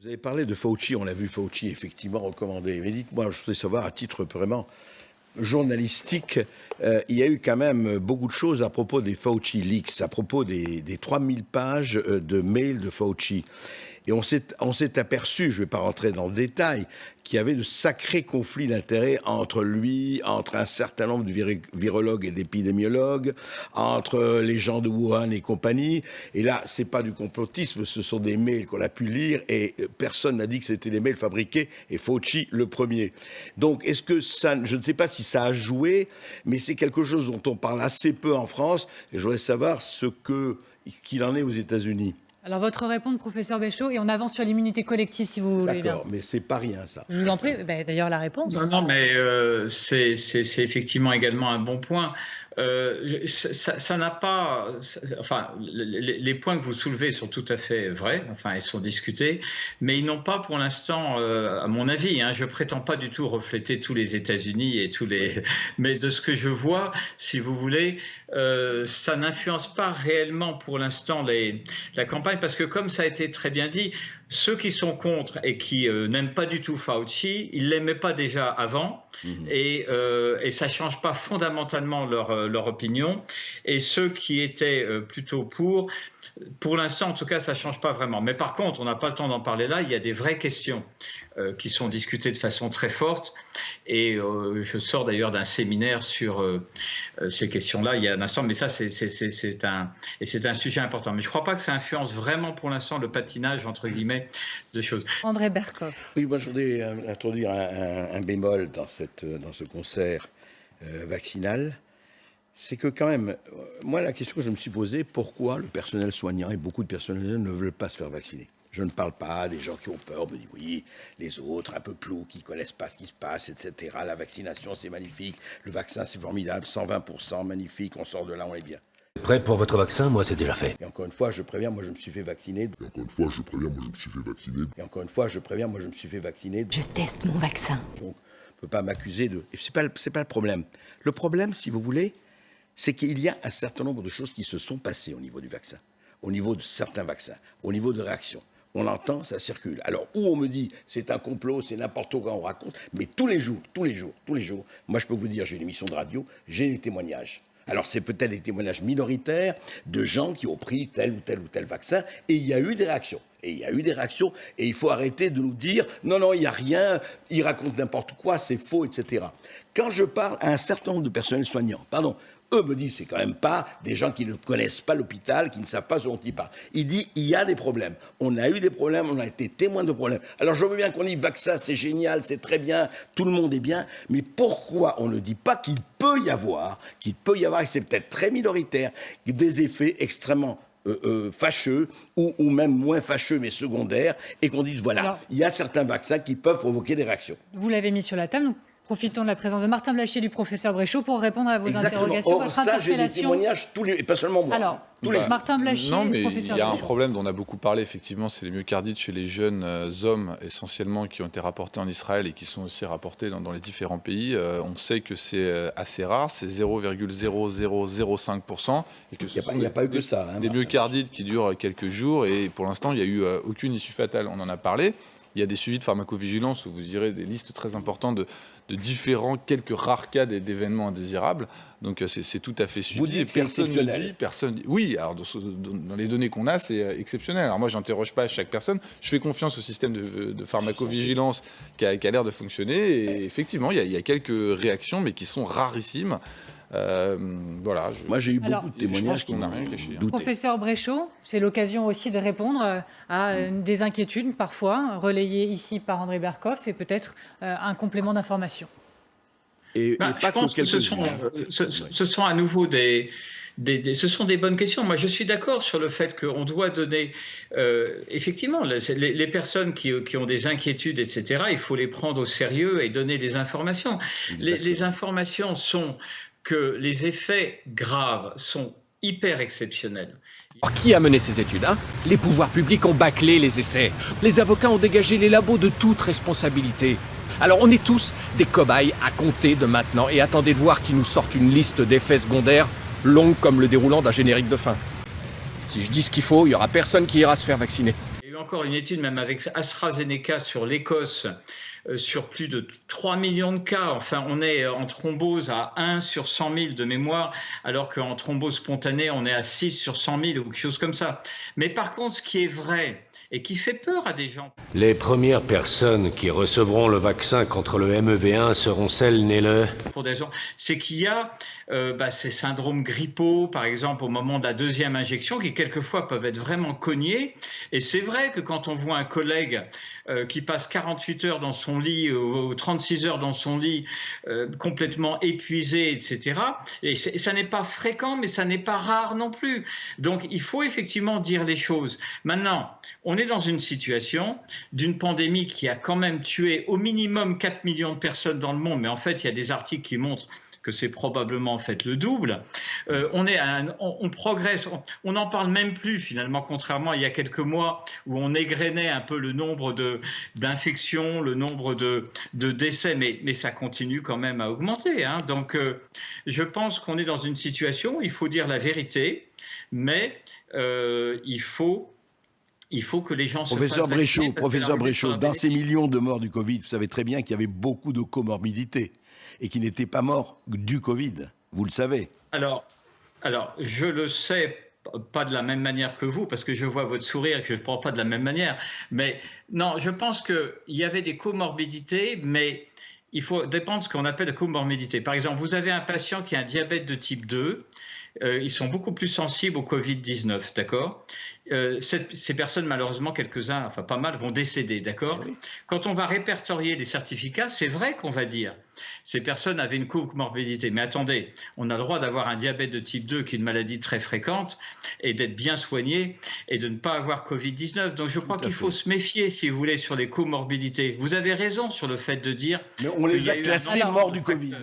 Vous avez parlé de Fauci, on l'a vu Fauci effectivement recommandé. Mais dites-moi, je voudrais savoir à titre vraiment journalistique, il y a eu quand même beaucoup de choses à propos des Fauci Leaks, à propos des 3000 pages de mails de Fauci. Et on s'est aperçu, je ne vais pas rentrer dans le détail, qu'il y avait de sacrés conflits d'intérêts entre lui, entre un certain nombre de virologues et d'épidémiologues, entre les gens de Wuhan et compagnie. Et là, c'est pas du complotisme, ce sont des mails qu'on a pu lire et personne n'a dit que c'était des mails fabriqués et Fauci le premier. Donc, est-ce que ça, je ne sais pas si ça a joué, mais c'est quelque chose dont on parle assez peu en France et je voudrais savoir qu'il en est aux États-Unis. Alors, votre réponse, professeur Bréchot, et on avance sur l'immunité collective, si vous voulez. D'accord, mais c'est pas rien, ça. Je vous en prie. D'ailleurs, la réponse. Non, mais c'est effectivement également un bon point. Ça n'a pas... Enfin, les points que vous soulevez sont tout à fait vrais, enfin, ils sont discutés, mais ils n'ont pas pour l'instant, à mon avis, je prétends pas du tout refléter tous les États-Unis et tous les... Mais de ce que je vois, si vous voulez, ça n'influence pas réellement pour l'instant la campagne, parce que comme ça a été très bien dit, ceux qui sont contre et qui n'aiment pas du tout Fauci, ils ne l'aimaient pas déjà avant et ça ne change pas fondamentalement leur opinion. Et ceux qui étaient plutôt pour l'instant, en tout cas, ça ne change pas vraiment. Mais par contre, on n'a pas le temps d'en parler là, il y a des vraies questions qui sont discutées de façon très forte. Et je sors d'ailleurs d'un séminaire sur ces questions-là il y a un instant. Mais ça, c'est un sujet important. Mais je ne crois pas que ça influence vraiment pour l'instant le patinage, entre guillemets, de choses. André Berkoff. Oui, moi je voudrais introduire un bémol dans ce concert vaccinal. C'est que quand même, moi la question que je me suis posée, pourquoi le personnel soignant et beaucoup de personnels ne veulent pas se faire vacciner ? Je ne parle pas des gens qui ont peur, me disent oui, les autres un peu plous, qui ne connaissent pas ce qui se passe, etc. La vaccination c'est magnifique, le vaccin c'est formidable, 120%, magnifique, on sort de là, on est bien. Prêt pour votre vaccin, moi c'est déjà fait. Et encore une fois, je préviens, moi je me suis fait vacciner. Et encore une fois, je préviens, moi je me suis fait vacciner. Et encore une fois, je préviens, moi je me suis fait vacciner. Je teste mon vaccin. Donc, on ne peut pas m'accuser de... Et c'est pas le problème. Le problème, si vous voulez, c'est qu'il y a un certain nombre de choses qui se sont passées au niveau du vaccin, au niveau de certains vaccins, au niveau de réactions. On entend, ça circule. Alors, où on me dit, c'est un complot, c'est n'importe quoi, on raconte, mais tous les jours, moi je peux vous dire, j'ai une émission de radio, j'ai des témoignages. Alors, c'est peut-être des témoignages minoritaires de gens qui ont pris tel ou tel vaccin, et il y a eu des réactions. Et il faut arrêter de nous dire « Non, il n'y a rien, ils racontent n'importe quoi, c'est faux, etc. » Quand je parle à un certain nombre de personnels soignants, eux me disent, c'est quand même pas des gens qui ne connaissent pas l'hôpital, qui ne savent pas ce dont ils parlent. Il dit, il y a des problèmes. On a eu des problèmes, on a été témoins de problèmes. Alors je veux bien qu'on dise, vaccin, c'est génial, c'est très bien, tout le monde est bien, mais pourquoi on ne dit pas qu'il peut y avoir, et c'est peut-être très minoritaire, des effets extrêmement fâcheux, ou même moins fâcheux, mais secondaires, et qu'on dise, voilà, alors, il y a certains vaccins qui peuvent provoquer des réactions. Vous l'avez mis sur la table, donc profitons de la présence de Martin Blachier et du professeur Bréchot pour répondre à vos interrogations. Or, ça, j'ai des témoignages, et pas seulement moi. Alors, Martin Blachier, non, mais professeur il y a Bréchot. un problème dont on a beaucoup parlé, effectivement, c'est les myocardites chez les jeunes hommes, essentiellement, qui ont été rapportés en Israël et qui sont aussi rapportés dans les différents pays. On sait que c'est assez rare, c'est 0,0005%. Et que il n'y a pas eu que ça. Des myocardites qui durent quelques jours et pour l'instant, il n'y a eu aucune issue fatale. On en a parlé. Il y a des suivis de pharmacovigilance où vous irez des listes très importantes de différents, quelques rares cas d'événements indésirables. Donc c'est tout à fait suivi. Vous dites que c'est exceptionnel. Oui, alors dans les données qu'on a, c'est exceptionnel. Alors moi, j'interroge pas chaque personne. Je fais confiance au système de pharmacovigilance qui a l'air de fonctionner. Et effectivement, il y a quelques réactions, mais qui sont rarissimes. Voilà. Moi, j'ai eu beaucoup de témoignages qu'on n'a rien caché. Professeur Bréchot, c'est l'occasion aussi de répondre à des inquiétudes parfois relayées ici par André Berkoff et peut-être un complément d'information. Je pense que ce sont à nouveau ce sont des bonnes questions. Moi, je suis d'accord sur le fait qu'on doit donner, effectivement, les personnes qui ont des inquiétudes, etc., il faut les prendre au sérieux et donner des informations. Les informations sont que les effets graves sont hyper exceptionnels. Alors, qui a mené ces études, hein ? Les pouvoirs publics ont bâclé les essais. Les avocats ont dégagé les labos de toute responsabilité. Alors on est tous des cobayes à compter de maintenant et attendez de voir qu'ils nous sortent une liste d'effets secondaires longue comme le déroulant d'un générique de fin. Si je dis ce qu'il faut, il n'y aura personne qui ira se faire vacciner. Il y a eu encore une étude, même avec AstraZeneca sur l'Écosse, sur plus de 3 millions de cas. Enfin, on est en thrombose à 1 sur 100 000 de mémoire, alors qu'en thrombose spontanée, on est à 6 sur 100 000 ou quelque chose comme ça. Mais par contre, ce qui est vrai et qui fait peur à des gens... Les premières personnes qui recevront le vaccin contre le MEV1 seront celles nées le... Pour des gens, c'est qu'il y a ces syndromes grippaux, par exemple, au moment de la deuxième injection, qui quelquefois peuvent être vraiment cognés. Et c'est vrai que quand on voit un collègue qui passe 48 heures dans son lit ou 36 heures dans son lit, complètement épuisé, etc., et ça n'est pas fréquent, mais ça n'est pas rare non plus. Donc, il faut effectivement dire les choses. Maintenant, on est dans une situation d'une pandémie qui a quand même tué au minimum 4 millions de personnes dans le monde, mais en fait, il y a des articles qui montrent que c'est probablement en fait le double. On progresse, on n'en parle même plus finalement, contrairement à il y a quelques mois où on égrenait un peu le nombre d'infections, le nombre de décès, mais ça continue quand même à augmenter. Hein. Donc je pense qu'on est dans une situation où il faut dire la vérité, mais il faut que les gens se fassent vacciner. Professeur Bréchot, dans ces millions de morts du Covid, vous savez très bien qu'il y avait beaucoup de comorbidités et qui n'étaient pas morts du Covid. Vous le savez. Alors, je le sais, pas de la même manière que vous, parce que je vois votre sourire et que je ne prends pas de la même manière. Mais non, je pense qu'il y avait des comorbidités, mais il faut dépendre de ce qu'on appelle la comorbidité. Par exemple, vous avez un patient qui a un diabète de type 2. Ils sont beaucoup plus sensibles au Covid-19, d'accord ? Ces personnes, malheureusement, quelques-uns, enfin pas mal, vont décéder, d'accord ? Oui. Quand on va répertorier les certificats, c'est vrai qu'on va dire ces personnes avaient une comorbidité. Mais attendez, on a le droit d'avoir un diabète de type 2 qui est une maladie très fréquente et d'être bien soigné et de ne pas avoir Covid-19. Donc je crois qu'il faut se méfier, si vous voulez, sur les comorbidités. Vous avez raison sur le fait de dire... Mais on les a classés morts du Covid.